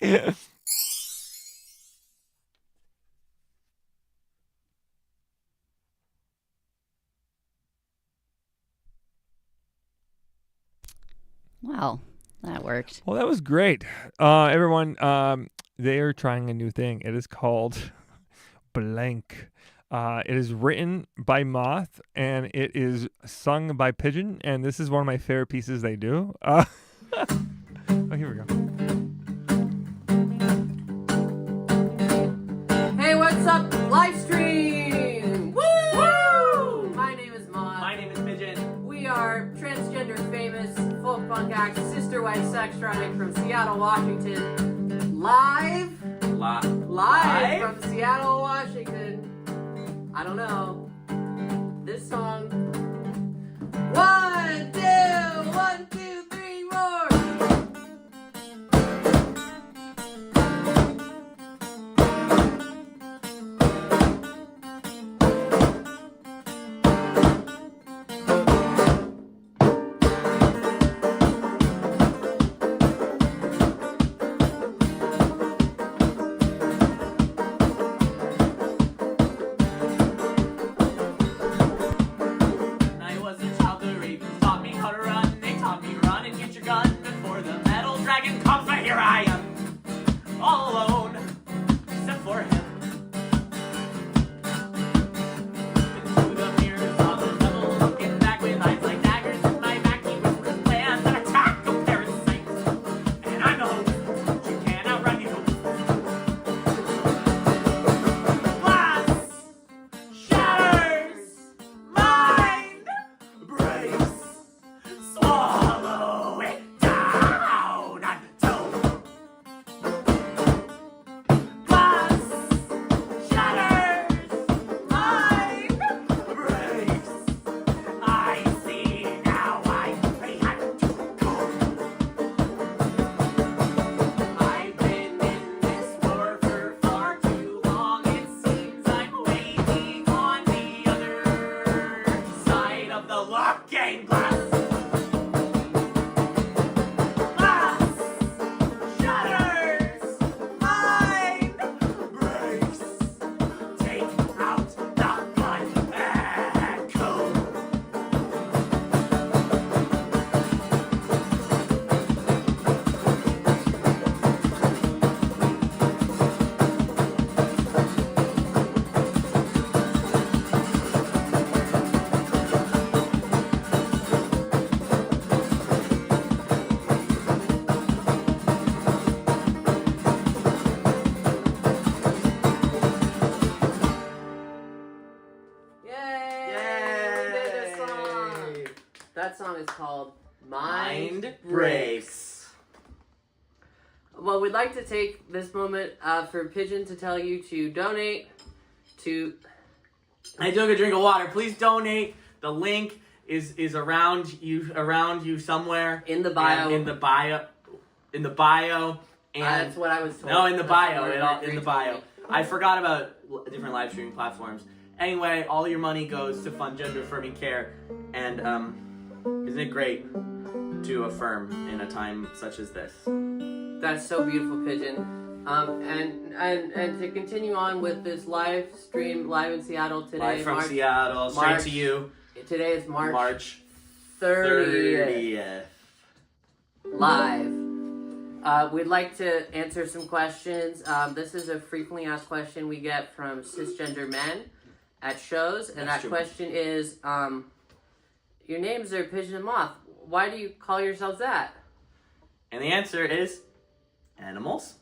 Wow, that worked. Well, that was great. Everyone, they are trying a new thing. It is called Blank. It is written by Moth, and it is sung by Pigeon, and this is one of my favorite pieces they do. Oh, here we go. Hey, what's up, live stream? Woo! Woo! My name is Moth. My name is Pigeon. We are transgender famous folk punk act Sister Wife Sex Strike from Seattle, Washington. Live from Seattle, Washington. I don't know. This song. 1, 2, 1, 2, 3, roar! That song is called Mind Breaks. Well, we'd like to take this moment for Pigeon to tell you to donate to... I took a drink of water. Please donate. The link is around you somewhere. In the bio. In the bio. And that's what I was told. No, in the bio. That's In the bio. I forgot about different live streaming platforms. Anyway, all your money goes to fund gender affirming care. And isn't it great to affirm in a time such as this? That's so beautiful, Pigeon. And to continue on with this live stream, live in Seattle today. Live from Seattle, straight to you. Today is March 30th. Live. We'd like to answer some questions. This is a frequently asked question we get from cisgender men at shows, and that question is, your names are Pigeon and Moth. Why do you call yourselves that? And the answer is animals.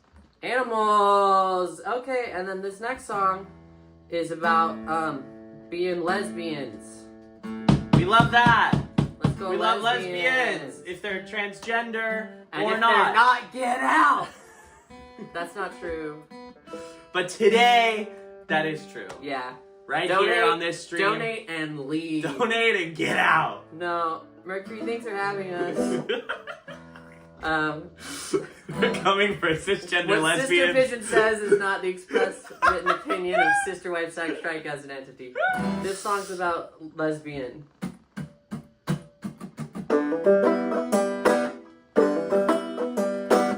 Animals! Okay, and then this next song is about being lesbians. We love that! Let's go. We love lesbians! If they're transgender and or if not. They're not, get out! That's not true. But today, that is true. Yeah. Right donate, here on this stream. Donate and leave. Donate and get out! No. Mercury, thanks for having us. We're coming for cisgender what lesbians. Sister Pigeon says is not the express written opinion of Sister Wife Sex Strike as an entity. This song's about lesbian.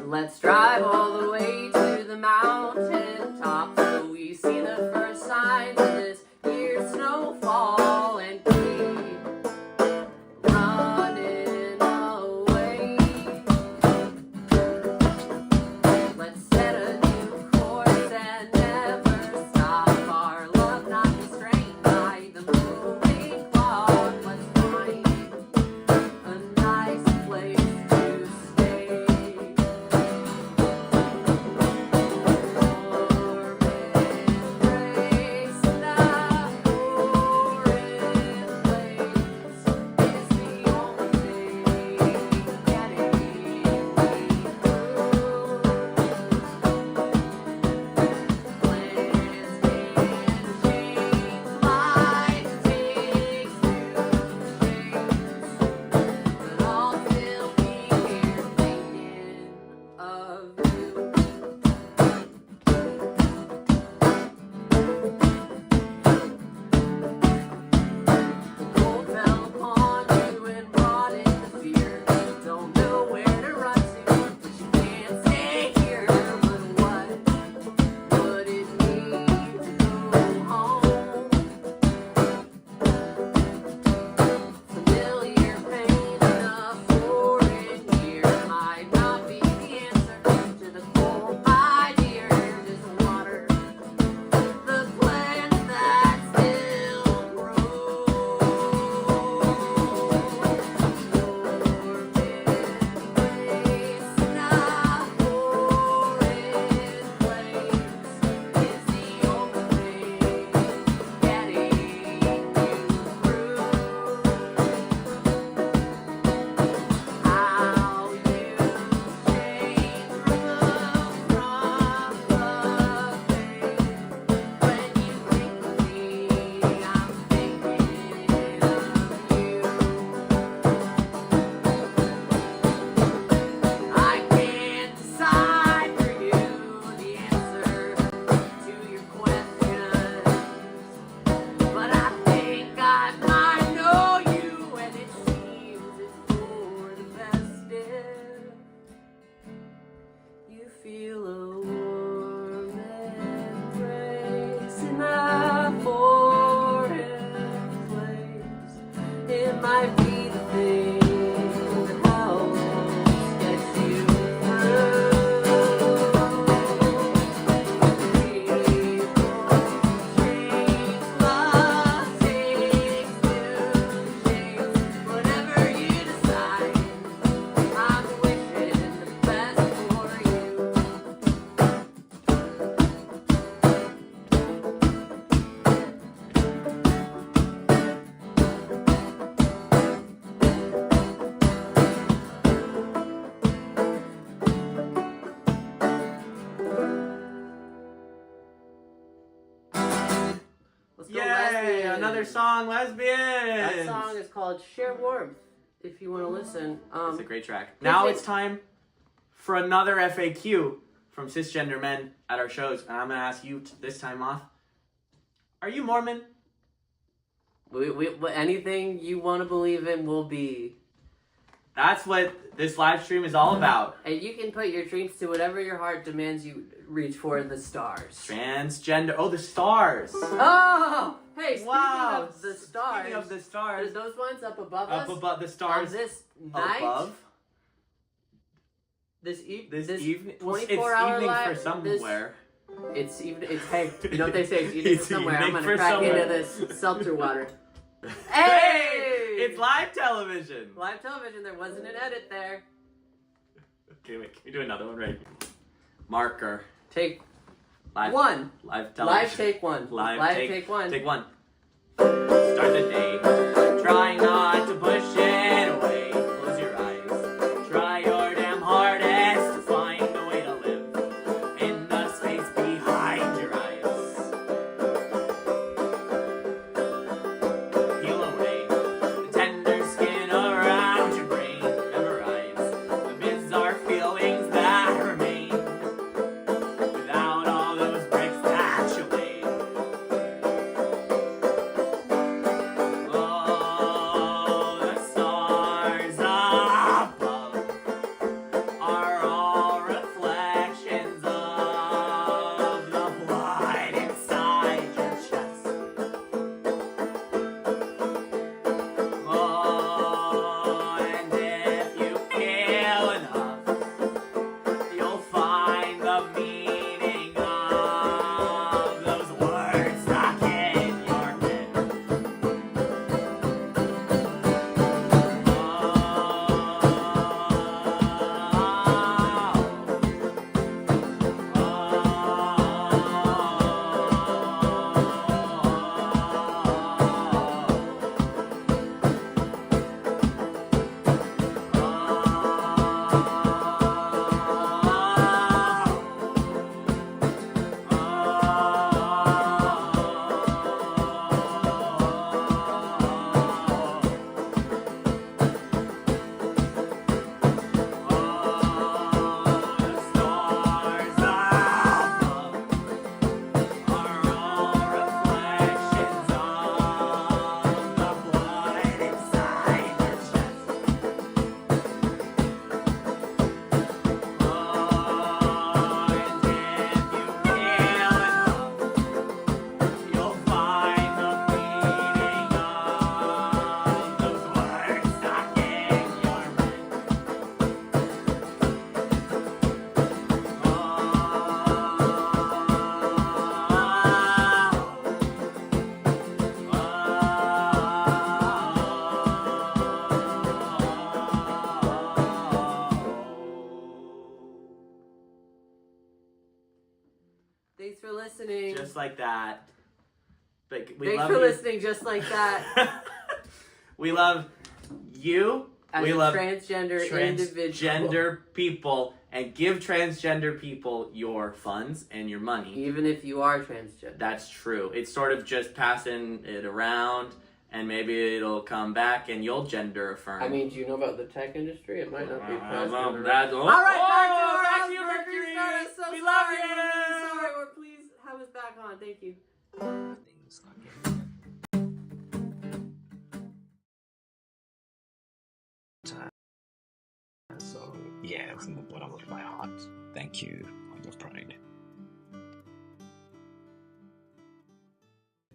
Let's drive all the way to the mountain top so we see the first signs of this year's snowfall and keep running away. Let's set a new course and never stop our love, not constrained by the moving clock. Let's find a nice place to stay. Lesbian. Another song, Lesbian. That song is called Share Warmth, if you want to listen. It's a great track. Now it's time for another FAQ from cisgender men at our shows, and I'm going to ask you this time off. Are you Mormon? Anything you want to believe in will be. That's what this live stream is all about. And you can put your dreams to whatever your heart demands you reach for in the stars. Transgender. Oh, the stars. Oh! Hey, speaking Wow. of the stars. Speaking of the stars. Those ones up above us. Up above the stars. On this night. Above. This evening. 24-hour evening live. for somewhere. It's evening. It's, hey, you know what they say? It's evening It's for somewhere. I'm evening going to for crack somewhere. into this seltzer water. Hey! It's live television. Live television. There wasn't an edit there. Okay, wait. Can we do another one right? Marker. Take Live one. Live television. Live take one. Live take one. Take one. Start the day. Try not to push it away. Close your eyes. Try your damn hardest to find a way to live in the space behind your eyes. Peel away the tender skin around your brain. Memorize the bizarre feelings that remain without all those bricks that you laid. Oh, the stars above are all reflections of the blood inside your chest. Oh, and if you feel enough, you'll find the meaning of those words stuck in your head. Thanks for listening. Just like that. But we Thanks love for you. listening just like that. We love you. As we a love transgender individual. transgender people, and give transgender people your funds and your money. Even if you are transgender. That's true. It's sort of just passing it around, and maybe it'll come back and you'll gender affirm. I mean, do you know about the tech industry? It might not be passed. All right, back to you, Mercury. Mercury. So We love you. Sorry, or please have us back on. Thank you. Things are getting better. So yeah, from the bottom of my heart, thank you on your pride.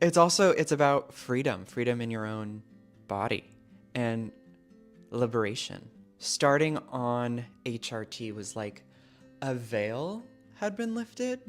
It's about freedom in your own body and liberation. Starting on HRT was like a veil had been lifted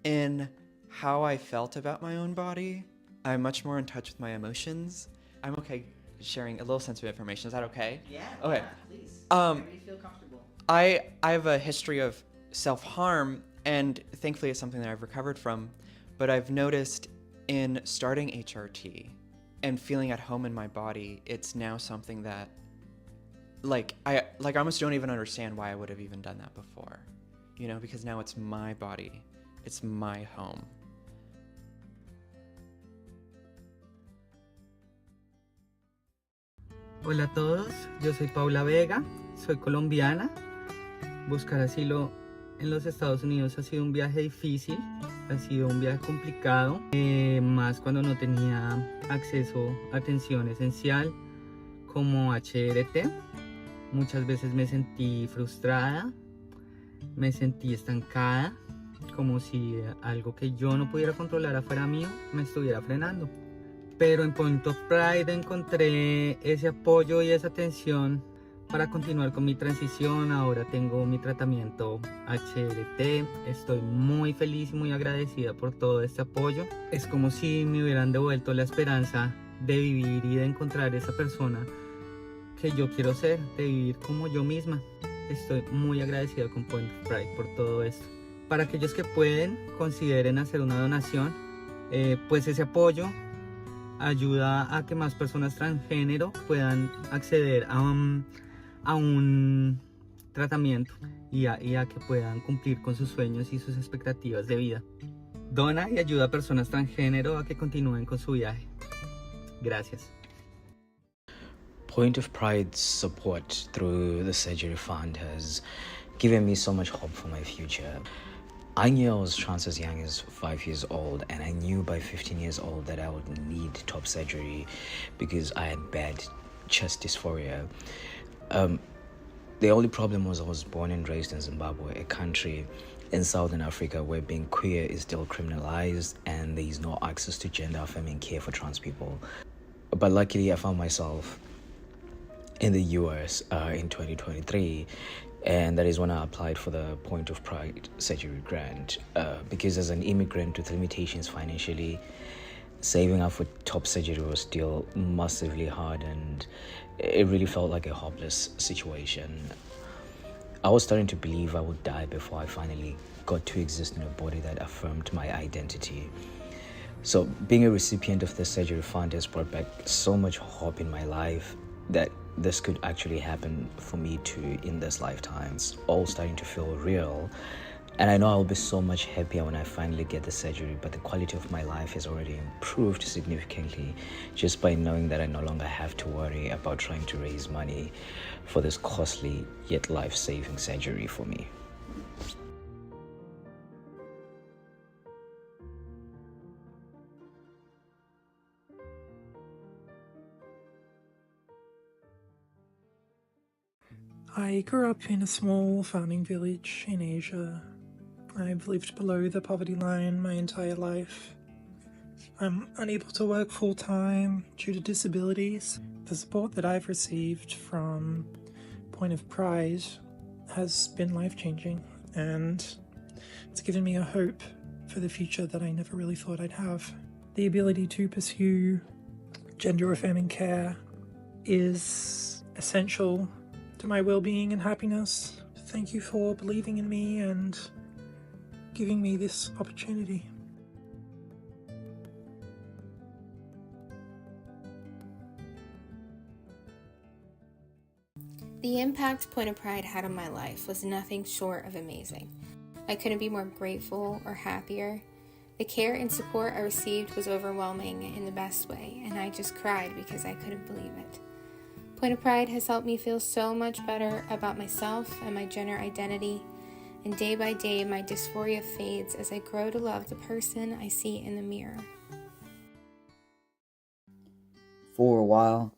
in how I felt about my own body. I'm much more in touch with my emotions. I'm okay sharing a little sensitive information. Is that okay? Yeah. Okay. Yeah, please. Um, Whenever you feel comfortable. I have a history of self-harm, and thankfully it's something that I've recovered from, but I've noticed in starting HRT and feeling at home in my body, it's now something that I almost don't even understand why I would have even done that before. You know, because now it's my body. It's my home. Hola a todos, yo soy Paula Vega, soy colombiana. Buscar asilo en los Estados Unidos ha sido un viaje difícil, ha sido un viaje complicado, más cuando no tenía acceso a atención esencial como HRT. Muchas veces me sentí frustrada, me sentí estancada, como si algo que yo no pudiera controlar afuera mío me estuviera frenando. Pero en Point of Pride encontré ese apoyo y esa atención para continuar con mi transición. Ahora tengo mi tratamiento HRT. Estoy muy feliz y muy agradecida por todo este apoyo. Es como si me hubieran devuelto la esperanza de vivir y de encontrar esa persona que yo quiero ser, de vivir como yo misma. Estoy muy agradecida con Point of Pride por todo esto. Para aquellos que pueden, consideren hacer una donación, pues ese apoyo ayuda a que más personas transgénero puedan acceder a un tratamiento y a que puedan cumplir con sus sueños y sus expectativas de vida. Dona y ayuda a personas transgénero a que continúen con su viaje. Gracias. Point of Pride's support through the Surgery Fund has given me so much hope for my future. I knew I was trans as young as 5 years old, and I knew by 15 years old that I would need top surgery because I had bad chest dysphoria. The only problem was I was born and raised in Zimbabwe, a country in Southern Africa where being queer is still criminalized and there is no access to gender-affirming care for trans people. But luckily, I found myself in the US in 2023. And that is when I applied for the Point of Pride surgery grant because as an immigrant with limitations financially, saving up for top surgery was still massively hard, and it really felt like a hopeless situation. I was starting to believe I would die before I finally got to exist in a body that affirmed my identity. So being a recipient of the surgery fund has brought back so much hope in my life that this could actually happen for me too in this lifetime. It's all starting to feel real. And I know I'll be so much happier when I finally get the surgery, but the quality of my life has already improved significantly just by knowing that I no longer have to worry about trying to raise money for this costly yet life-saving surgery for me. I grew up in a small farming village in Asia. I've lived below the poverty line my entire life. I'm unable to work full-time due to disabilities. The support that I've received from Point of Pride has been life-changing, and it's given me a hope for the future that I never really thought I'd have. The ability to pursue gender-affirming care is essential to my well-being and happiness. Thank you for believing in me and giving me this opportunity. The impact Point of Pride had on my life was nothing short of amazing. I couldn't be more grateful or happier. The care and support I received was overwhelming in the best way, and I just cried because I couldn't believe it. Point of Pride has helped me feel so much better about myself and my gender identity, and day by day my dysphoria fades as I grow to love the person I see in the mirror. For a while,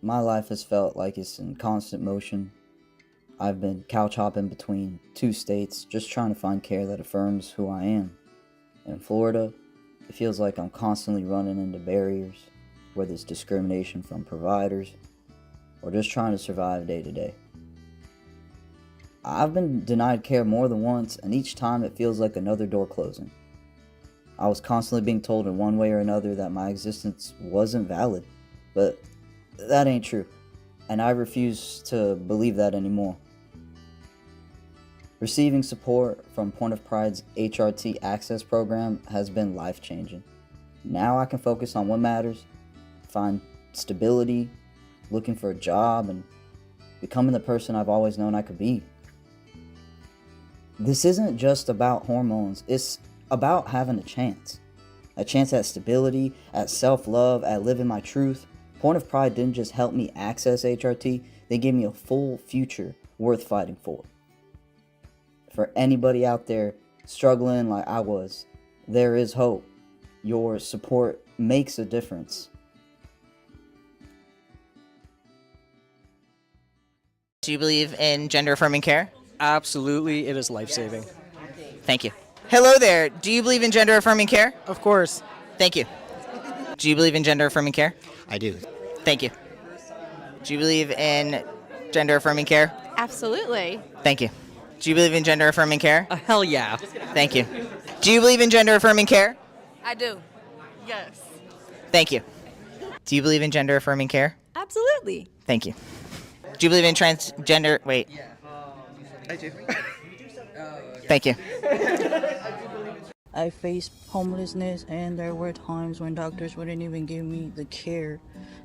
my life has felt like it's in constant motion. I've been couch hopping between 2 states just trying to find care that affirms who I am. In Florida, it feels like I'm constantly running into barriers, whether it's discrimination from providers or just trying to survive day to day. I've been denied care more than once, and each time it feels like another door closing. I was constantly being told in one way or another that my existence wasn't valid, but that ain't true, and I refuse to believe that anymore. Receiving support from Point of Pride's HRT Access program has been life-changing. Now I can focus on what matters, find stability, looking for a job, and becoming the person I've always known I could be. This isn't just about hormones, it's about having a chance at stability, at self-love, at living my truth, Point of Pride didn't just help me access HRT, they gave me a full future worth fighting for. For anybody out there struggling like I was, there is hope. Your support makes a difference. Do you believe in gender affirming care? Absolutely, it is life-saving. Thank you. Hello there. Do you believe in gender affirming care? Of course. Thank you. Do you believe in gender affirming care? I do. Thank you. Do you believe in gender affirming care? Absolutely. Thank you. Do you believe in gender affirming care? Hell yeah. Thank you. Do you believe in gender affirming care? I do. Yes. Thank you. Do you believe in gender affirming care? Absolutely. Thank you. Do you believe in transgender? Wait. I do. Thank you. I faced homelessness, and there were times when doctors wouldn't even give me the care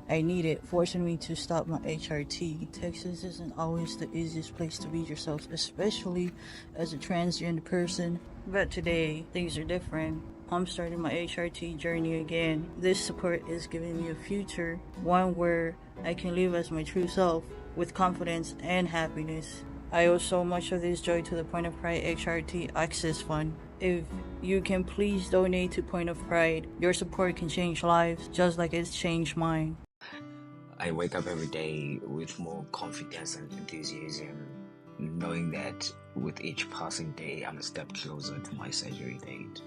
I needed, forcing me to stop my HRT. Texas isn't always the easiest place to be yourself, especially as a transgender person. But today, things are different. I'm starting my HRT journey again. This support is giving me a future, one where I can live as my true self with confidence and happiness. I owe so much of this joy to the Point of Pride HRT Access Fund. If you can please donate to Point of Pride, your support can change lives just like it's changed mine. I wake up every day with more confidence and enthusiasm, knowing that with each passing day, I'm a step closer to my surgery date.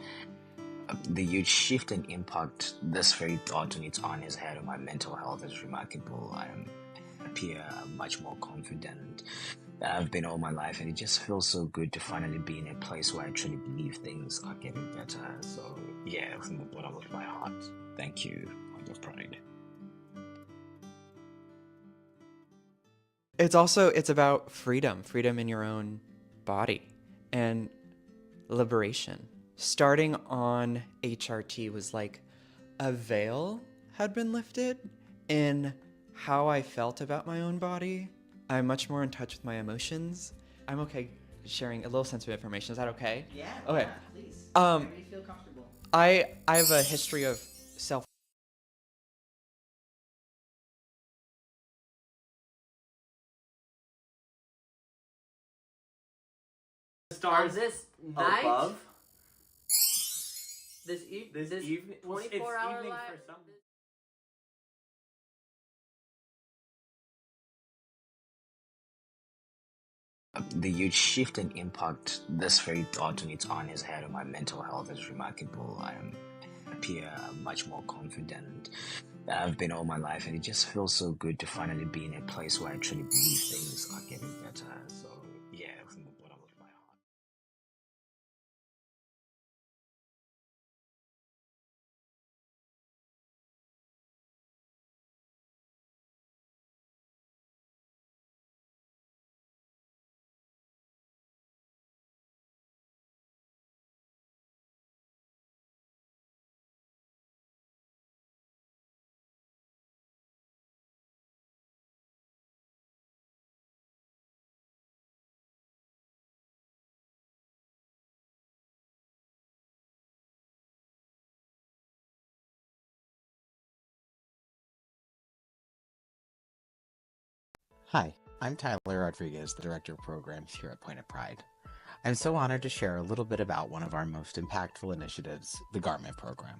The huge shift and impact this very thought on its own has had on my mental health is remarkable. I am happier, much more confident than I've been all my life, and it just feels so good to finally be in a place where I truly believe things are getting better. So yeah, from the bottom of my heart, thank you, Point of Pride. It's about freedom in your own body and liberation. Starting on HRT was like a veil had been lifted in how I felt about my own body. I'm much more in touch with my emotions. I'm okay sharing a little sensitive information. Is that okay? Yeah. Okay. Yeah, please. Make me feel comfortable. I have a history of self. Stars this night. above. This evening. 24-hour evening live. for some. The huge shift and impact this very thought on its own has had on my mental health is remarkable. I am happier, much more confident than I've been all my life, and it just feels so good to finally be in a place where I truly believe things are getting better. So yeah, from the bottom of my heart. Hi, I'm Tyler Rodriguez, the Director of Programs here at Point of Pride. I'm so honored to share a little bit about one of our most impactful initiatives, the Garment Program.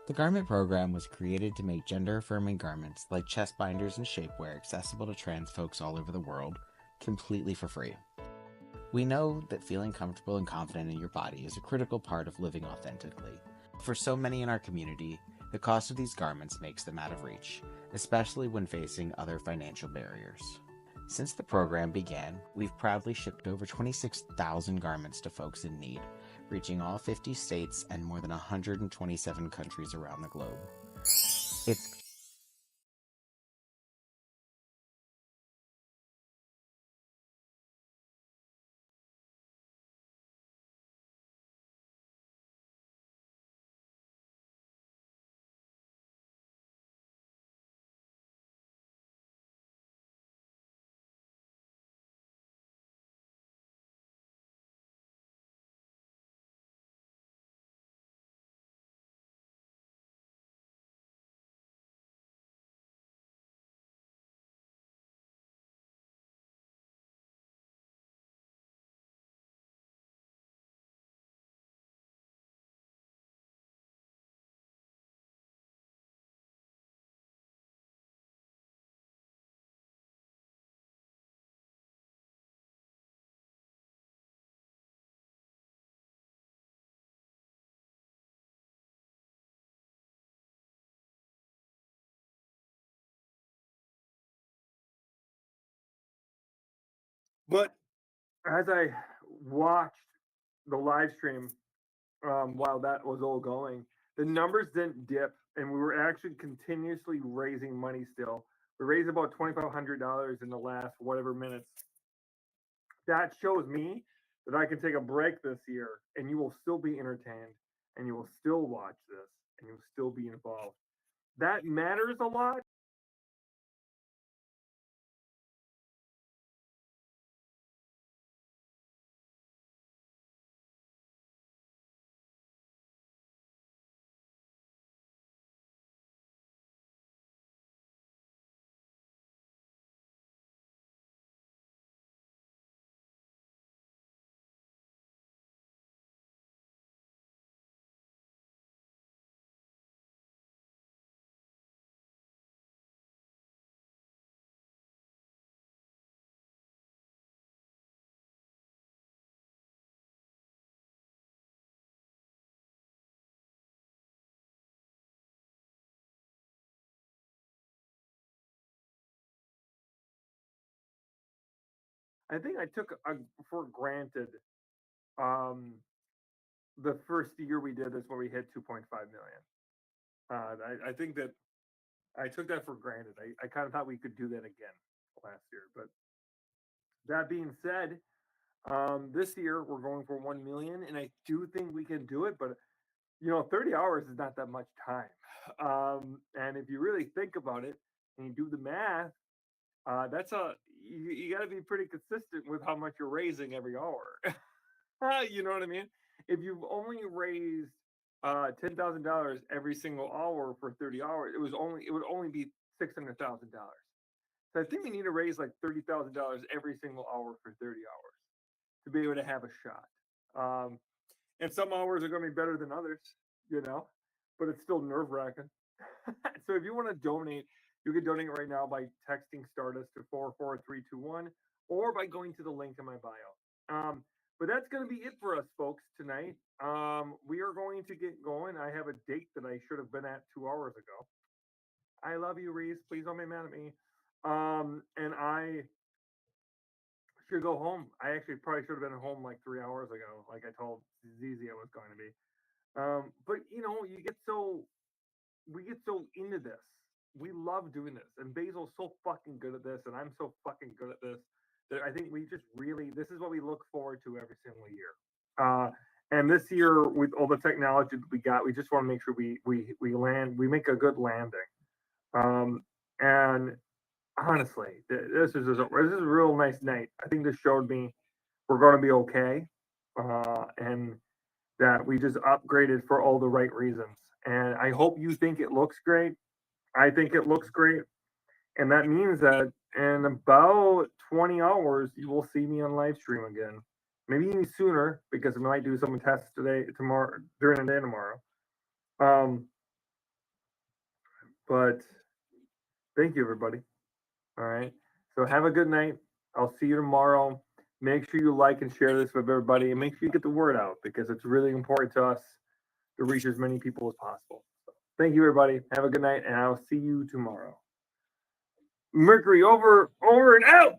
The Garment Program was created to make gender-affirming garments like chest binders and shapewear accessible to trans folks all over the world, completely for free. We know that feeling comfortable and confident in your body is a critical part of living authentically. For so many in our community, the cost of these garments makes them out of reach, especially when facing other financial barriers. Since the program began, we've proudly shipped over 26,000 garments to folks in need, reaching all 50 states and more than 127 countries around the globe. It's But as I watched the live stream while that was all going, the numbers didn't dip, and we were actually continuously raising money still. We raised about $2,500 in the last whatever minutes. That shows me that I can take a break this year, and you will still be entertained, and you will still watch this, and you will still be involved. That matters a lot. I think I took for granted the first year we did this when we hit 2.5 million. I think that I took that for granted. I kind of thought we could do that again last year. But that being said, this year we're going for 1 million, and I do think we can do it. But 30 hours is not that much time. And if you really think about it and you do the math, you got to be pretty consistent with how much you're raising every hour. You know what I mean? If you've only raised $10,000 every single hour for 30 hours, it would only be $600,000. So I think we need to raise like $30,000 every single hour for 30 hours to be able to have a shot. And some hours are going to be better than others, but it's still nerve wracking. So if you want to donate, you can donate right now by texting Stardust to 44321 or by going to the link in my bio. But that's going to be it for us, folks, tonight. We are going to get going. I have a date that I should have been at 2 hours ago. I love you, Reese. Please don't be mad at me. And I should go home. I actually probably should have been home like 3 hours ago, like I told Zizi I was going to be. But we get so into this. We love doing this, and Basil's so fucking good at this, and I'm so fucking good at this that I think we just this is what we look forward to every single year. And this year, with all the technology that we got, we just want to make sure we make a good landing. And honestly, this is a real nice night. I think this showed me we're going to be okay, and that we just upgraded for all the right reasons. And I hope you think it looks great. I think it looks great. And that means that in about 20 hours, you will see me on live stream again. Maybe even sooner, because I might do some tests tomorrow, during the day tomorrow. But thank you, everybody. All right. So have a good night. I'll see you tomorrow. Make sure you like and share this with everybody, and make sure you get the word out, because it's really important to us to reach as many people as possible. So thank you, everybody. Have a good night, and I'll see you tomorrow. Mercury over and out.